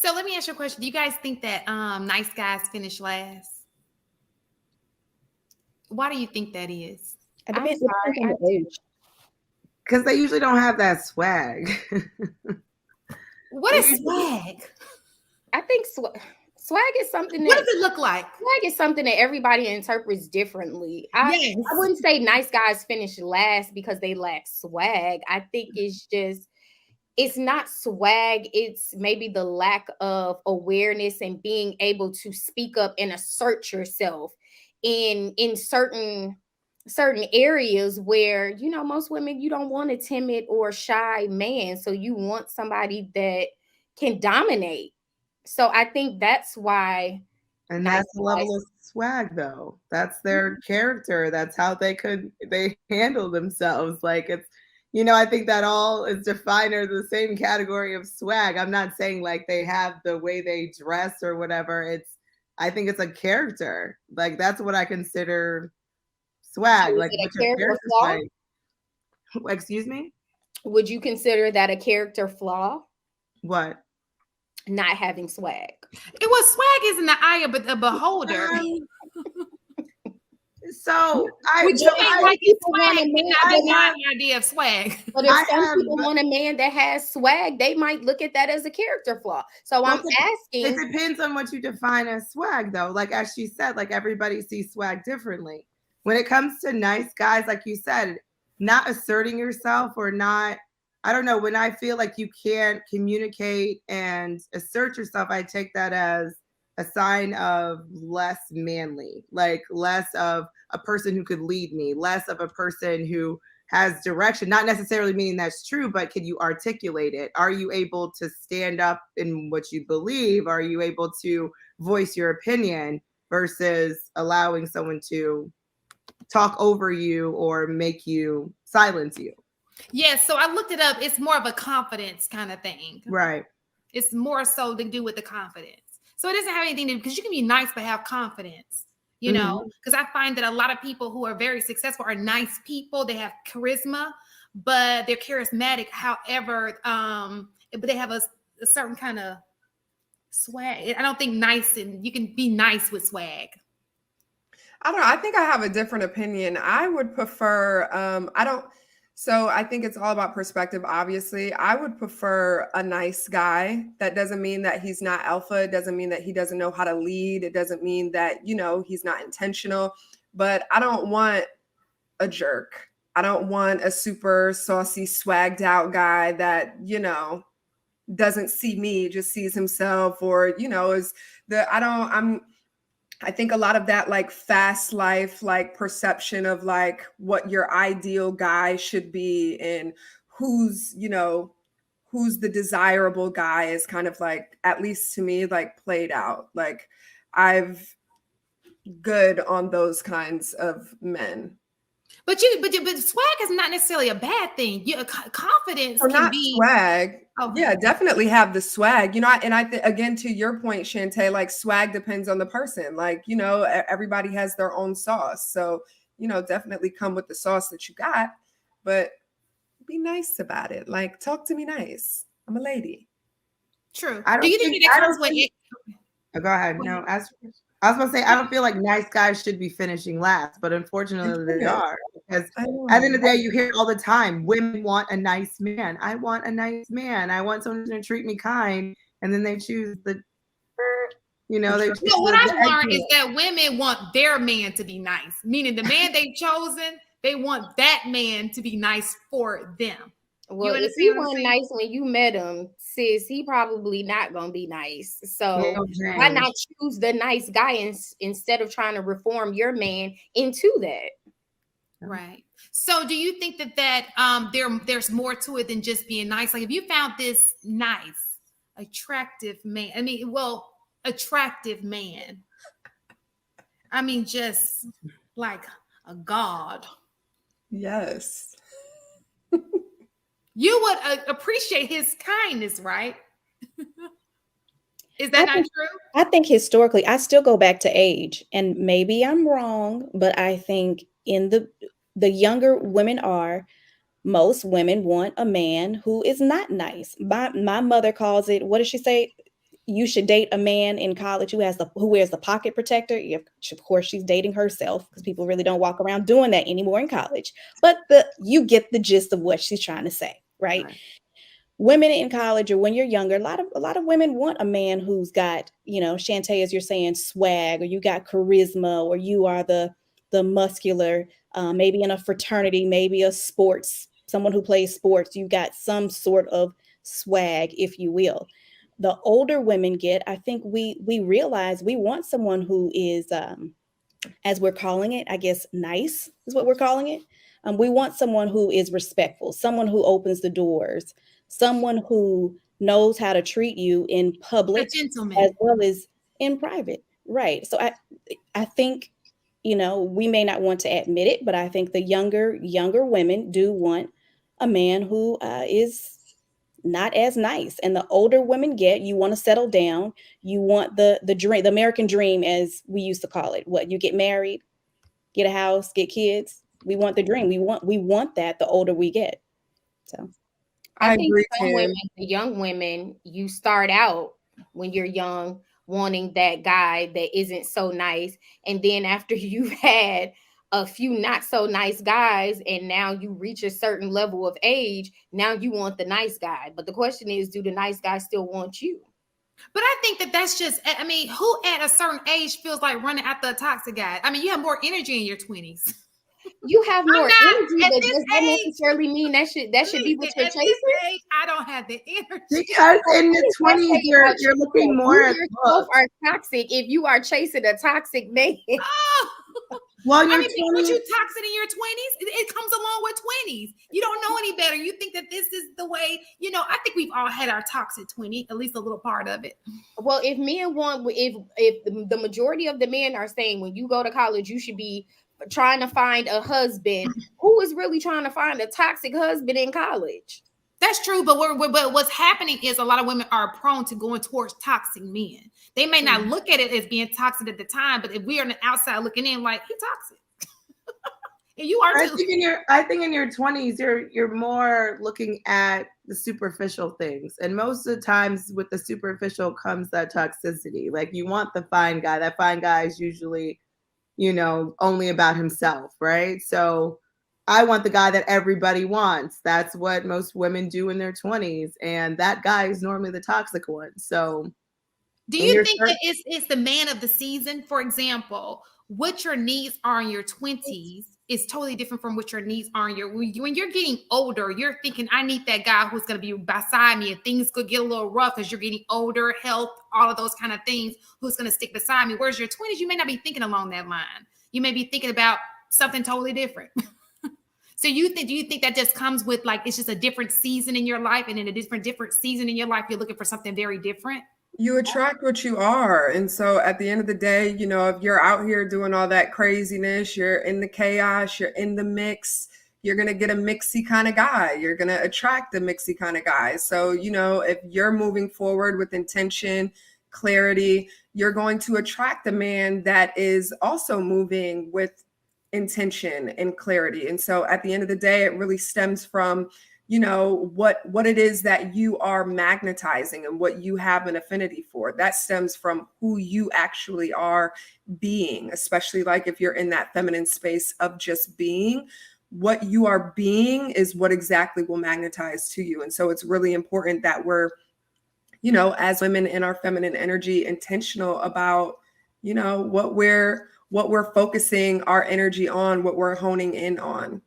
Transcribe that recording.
So let me ask you a question. Do you guys think that nice guys finish last? Why do you think that is? It I'm depends, it sorry. depends on the age. Because they usually don't have that swag. What is swag? I think swag is something What that does it look like? swag is something that everybody interprets differently. I wouldn't say nice guys finish last because they lack swag. I think it's not swag, it's maybe the lack of awareness and being able to speak up and assert yourself in certain areas where, you know, most women, you don't want a timid or shy man, so you want somebody that can dominate. So I think that's why. And Nice that's the level of swag, though. That's their character. That's how they handle themselves. Like, it's, I think that all is defined as the same category of swag. I'm not saying like they have the way they dress or whatever. I think it's a character. Like, that's what I consider swag. So is Like, it what's a your character character flaw? like? Excuse me? Would you consider that a character flaw? What? Not having swag. It was swag is in the eye of the beholder. So Would you like swag and not get my idea of swag? But if some people want a man that has swag, they might look at that as a character flaw. So I'm asking. It depends on what you define as swag, though. Like, as she said, like, everybody sees swag differently. When it comes to nice guys, like you said, not asserting yourself or not, I don't know, when I feel like you can't communicate and assert yourself, I take that as a sign of less manly, like less of a person who could lead me, less of a person who has direction, not necessarily meaning that's true, but can you articulate it? Are you able to stand up in what you believe? Are you able to voice your opinion versus allowing someone to talk over you or make you silence you? Yes, so I looked it up. It's more of a confidence kind of thing. Right. It's more so to do with the confidence. So it doesn't have anything to do, because you can be nice but have confidence, you know, because I find that a lot of people who are very successful are nice people. They have charisma, but they're charismatic. However, but they have a certain kind of swag. I don't think nice, and you can be nice with swag. I don't know. I think I have a different opinion. I would prefer, so I think it's all about perspective, obviously. I would prefer a nice guy. That doesn't mean that he's not alpha. It doesn't mean that he doesn't know how to lead. It doesn't mean that, he's not intentional. But I don't want a jerk. I don't want a super saucy, swagged out guy that, doesn't see me, just sees himself, or, I think a lot of that like fast life, like perception of like what your ideal guy should be and who's the desirable guy is kind of like, at least to me, like played out. Like I've good on those kinds of men. But swag is not necessarily a bad thing. Confidence can be swag. Oh. Yeah, definitely have the swag, and again, to your point, Shantae, like swag depends on the person. Like, everybody has their own sauce. So, definitely come with the sauce that you got, but be nice about it. Like, talk to me nice. I'm a lady. True. Do you think it comes with it? Oh, go ahead. No, I was going to say, I don't feel like nice guys should be finishing last, but unfortunately they are. Because at the end of the day, you hear all the time, women want a nice man. I want a nice man. I want someone to treat me kind. And then they choose what I've learned is that women want their man to be nice, meaning the man they've chosen, they want that man to be nice for them. Well, if he wasn't nice when you met him, sis, he probably not gonna be nice. So why not choose the nice guy instead of trying to reform your man into that? Right. So do you think that there's more to it than just being nice? Like if you found this nice, attractive man, attractive man, just like a god. Yes. You would appreciate his kindness, right? Is that not true? I think historically, I still go back to age, and maybe I'm wrong, but I think in the younger women are, most women want a man who is not nice. My mother calls it, what does she say? you should date a man in college who wears the pocket protector. Of course, she's dating herself, because people really don't walk around doing that anymore in college. But you get the gist of what she's trying to say, right? Women in college, or when you're younger, a lot of women want a man who's got, Shantae, as you're saying, swag, or you got charisma, or you are the muscular, maybe in a fraternity, maybe someone who plays sports. You got some sort of swag, if you will. The older women get, I think we realize we want someone who is, as we're calling it, I guess, nice is what we're calling it. We want someone who is respectful, someone who opens the doors, someone who knows how to treat you in public as well as in private. Right. So I think, we may not want to admit it, but I think the younger women do want a man who is not as nice. And the older women get, you want to settle down. You want the dream, the American dream, as we used to call it. What, you get married, get a house, get kids. We want the dream. We want that the older we get. So I think some women, the young women, you start out when you're young wanting that guy that isn't so nice. And then after you've had a few not so nice guys, and now you reach a certain level of age, now you want the nice guy. But the question is, do the nice guys still want you? But I think that's just, who at a certain age feels like running after a toxic guy? You have more energy in your 20s. You have more energy, but does that necessarily mean that should be what you're chasing? I don't have the energy. Because in the 20s, you're looking more at yourself are toxic if you are chasing a toxic man. Well, because you toxic in your 20s, it comes along with 20s. You don't know any better. You think that this is the way, I think we've all had our toxic 20, at least a little part of it. Well, if the majority of the men are saying when you go to college, you should be trying to find a husband, who is really trying to find a toxic husband in college? That's true, but what's happening is a lot of women are prone to going towards toxic men. They may not look at it as being toxic at the time, but if we are on the outside looking in, like, he's toxic. And you are too. I think in your 20s, you're more looking at the superficial things. And most of the times with the superficial comes that toxicity. Like, you want the fine guy. That fine guy is usually, only about himself, right? So I want the guy that everybody wants. That's what most women do in their 20s. And that guy is normally the toxic one. So do you think that it's the man of the season? For example, what your needs are in your 20s is totally different from what your needs are when you're getting older. You're thinking, I need that guy who's going to be beside me, and things could get a little rough as you're getting older, health, all of those kind of things, who's going to stick beside me. Whereas your 20s, you may not be thinking along that line. You may be thinking about something totally different. So do you think that just comes with, like, it's just a different season in your life, and in a different season in your life, you're looking for something very different? You attract what you are. And so at the end of the day, if you're out here doing all that craziness, you're in the chaos, you're in the mix, you're going to get a mixy kind of guy. You're going to attract a mixy kind of guy. So, if you're moving forward with intention, clarity, you're going to attract a man that is also moving with intention and clarity. And so at the end of the day, it really stems from what it is that you are magnetizing and what you have an affinity for. That stems from who you actually are being, especially like if you're in that feminine space of just being. What you are being is what exactly will magnetize to you. And so it's really important that we're, as women in our feminine energy, intentional about, what we're focusing our energy on, what we're honing in on.